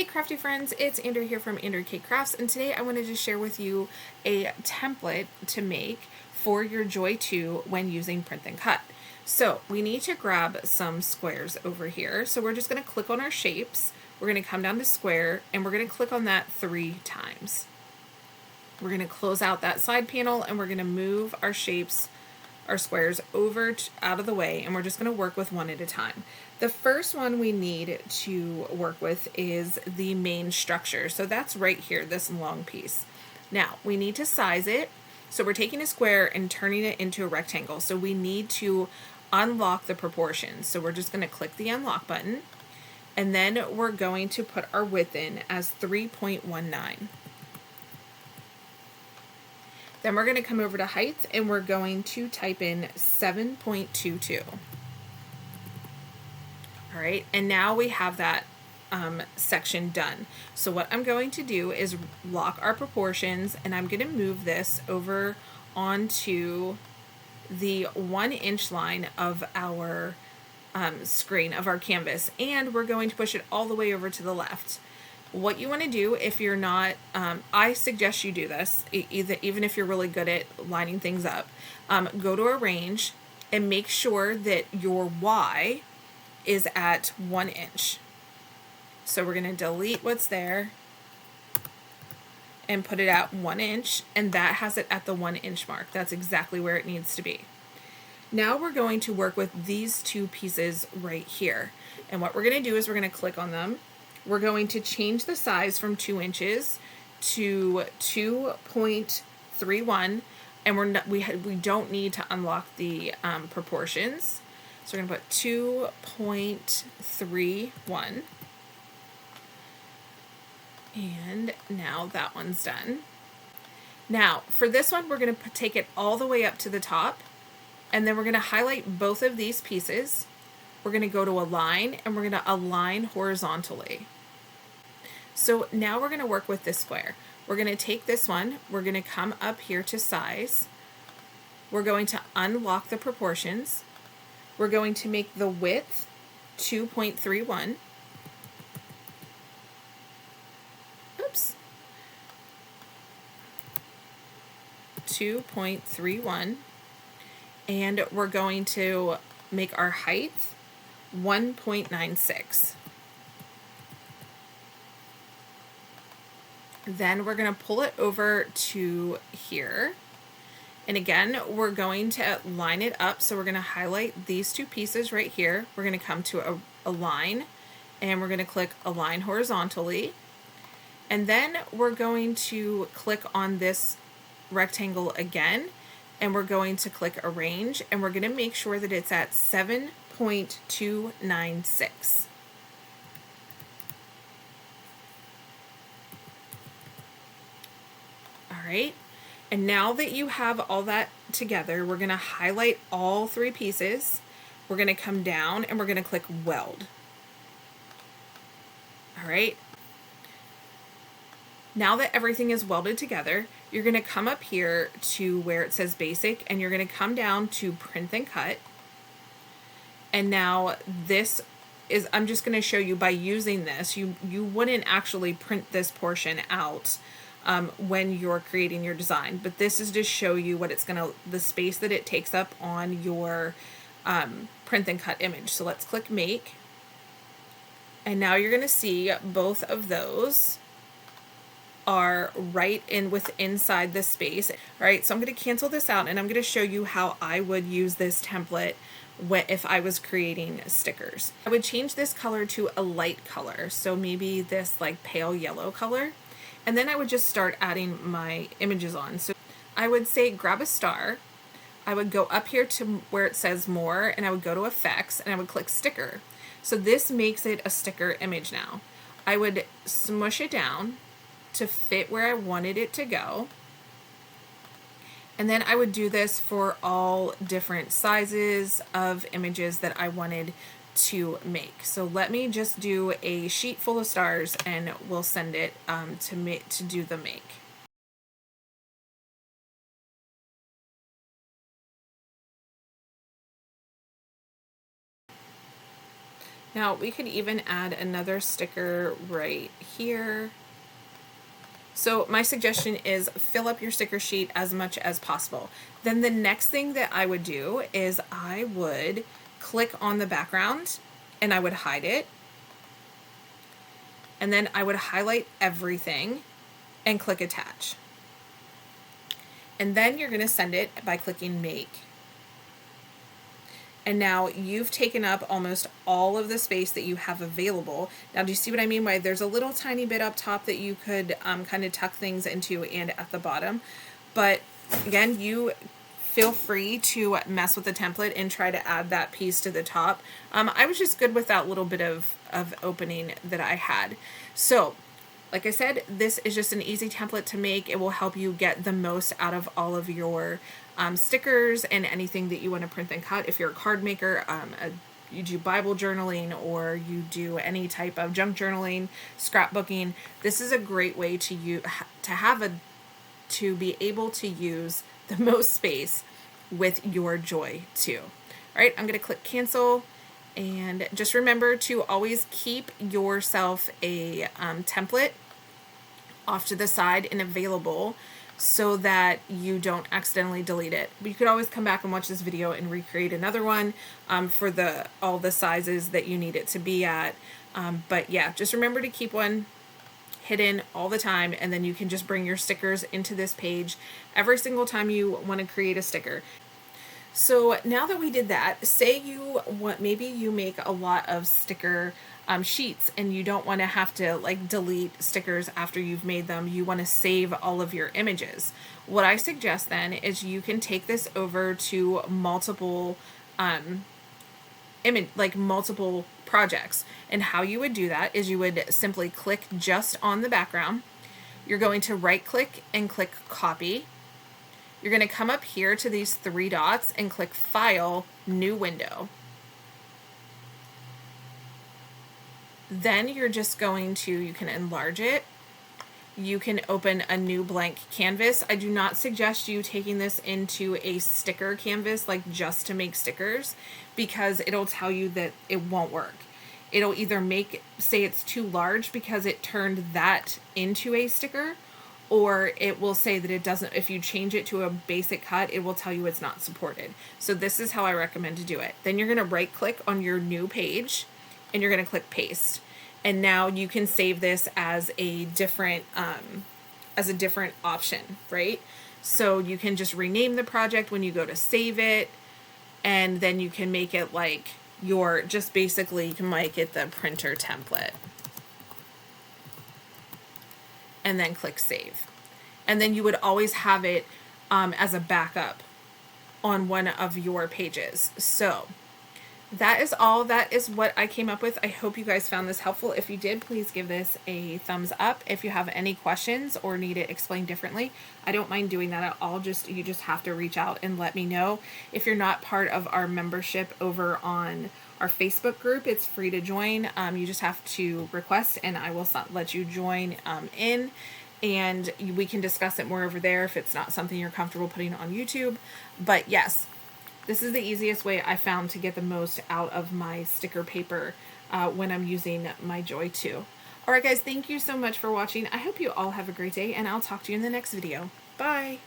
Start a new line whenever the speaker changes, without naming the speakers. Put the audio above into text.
Hey crafty friends, it's Andrea here from Andrea Kay Crafts, and today I wanted to share with you a template to make for your Joy 2 when using print and cut. So we need to grab some squares over here. So we're just going to click on our shapes, we're going to come down to square, and we're going to click on that 3 times. We're going to close out that side panel and we're going to move our shapes, our squares over out of the way, and we're just going to work with one at a time. The first one we need to work with is the main structure. So that's right here, this long piece. Now we need to size it. So we're taking a square and turning it into a rectangle. So we need to unlock the proportions. So we're just going to click the unlock button, and then we're going to put our width in as 3.19. Then we're going to come over to height and we're going to type in 7.22. All right, and now we have that section done. So what I'm going to do is lock our proportions, and I'm going to move this over onto the 1 inch line of our screen, of our canvas, and we're going to push it all the way over to the left. What you want to do, if you're not, I suggest you do this, even if you're really good at lining things up, go to arrange and make sure that your Y is at 1 inch. So we're going to delete what's there and put it at 1 inch, and that has it at the 1 inch mark. That's exactly where it needs to be. Now we're going to work with these 2 pieces right here. And what we're going to do is we're going to click on them. We're going to change the size from 2 inches to 2.31, and we don't need to unlock the proportions. So we're going to put 2.31, and now that one's done. Now for this one, we're going to take it all the way up to the top, and then we're going to highlight both of these pieces. We're going to go to align, and we're going to align horizontally. So now we're going to work with this square. We're going to take this one, we're going to come up here to size, we're going to unlock the proportions, we're going to make the width 2.31, oops, 2.31, and we're going to make our height 1.96. Then we're going to pull it over to here. And again, we're going to line it up. So we're going to highlight these 2 pieces right here. We're going to come to a line, and we're going to click align horizontally. And then we're going to click on this rectangle again, and we're going to click arrange, and we're going to make sure that it's at 7.296. All right, and now that you have all that together, we're going to highlight all 3 pieces. We're going to come down and we're going to click weld. All right, now that everything is welded together, you're going to come up here to where it says basic, and you're going to come down to print and cut. And now this is, I'm just going to show you by using this, you wouldn't actually print this portion out when you're creating your design, but this is to show you what it's gonna, the space that it takes up on your print and cut image. So let's click make, and now you're gonna see both of those are right in inside the space. All right, so I'm going to cancel this out, and I'm going to show you how I would use this template if I was creating stickers. I would change this color to a light color, so maybe this like pale yellow color, and then I would just start adding my images on. So I would say grab a star, I would go up here to where it says more, and I would go to effects, and I would click sticker. So this makes it a sticker image now. I would smush it down to fit where I wanted it to go. And then I would do this for all different sizes of images that I wanted to make. So let me just do a sheet full of stars, and we'll send it to do the make. Now we could even add another sticker right here. So my suggestion is fill up your sticker sheet as much as possible. Then the next thing that I would do is I would click on the background and I would hide it. And then I would highlight everything and click attach. And then you're going to send it by clicking make. And now you've taken up almost all of the space that you have available. Now, do you see what I mean by there's a little tiny bit up top that you could kind of tuck things into and at the bottom. But again, you feel free to mess with the template and try to add that piece to the top. I was just good with that little bit of opening that I had. So, like I said, this is just an easy template to make. It will help you get the most out of all of your stickers and anything that you want to print and cut. If you're a card maker, you do Bible journaling, or you do any type of junk journaling, scrapbooking, this is a great way to be able to use the most space with your Joy too. All right, I'm going to click cancel. And just remember to always keep yourself a template off to the side and available so that you don't accidentally delete it. But you could always come back and watch this video and recreate another one for all the sizes that you need it to be at. But yeah, just remember to keep one hidden all the time, and then you can just bring your stickers into this page every single time you want to create a sticker. So now that we did that, say maybe you make a lot of sticker sheets and you don't want to have to like delete stickers after you've made them. You want to save all of your images. What I suggest then is you can take this over to multiple multiple projects. And how you would do that is you would simply click just on the background. You're going to right click and click copy. You're going to come up here to these three dots and click File, New Window. Then you're just going to, you can enlarge it. You can open a new blank canvas. I do not suggest you taking this into a sticker canvas, like just to make stickers, because it'll tell you that it won't work. It'll either say it's too large because it turned that into a sticker, or it will say that it doesn't. If you change it to a basic cut, it will tell you it's not supported. So this is how I recommend to do it. Then you're going to right click on your new page and you're going to click paste. And now you can save this as a different option, right? So you can just rename the project when you go to save it, and then you can make it like you can make it the printer template. And then click save. And then you would always have it as a backup on one of your pages. So that is all. That is what I came up with. I hope you guys found this helpful. If you did, please give this a thumbs up. If you have any questions or need it explained differently, I don't mind doing that at all. You just have to reach out and let me know. If you're not part of our membership over on our Facebook group, it's free to join. You just have to request and I will let you join in, and we can discuss it more over there if it's not something you're comfortable putting on YouTube. But yes, this is the easiest way I found to get the most out of my sticker paper when I'm using my Joy 2. Alright guys, thank you so much for watching. I hope you all have a great day, and I'll talk to you in the next video. Bye!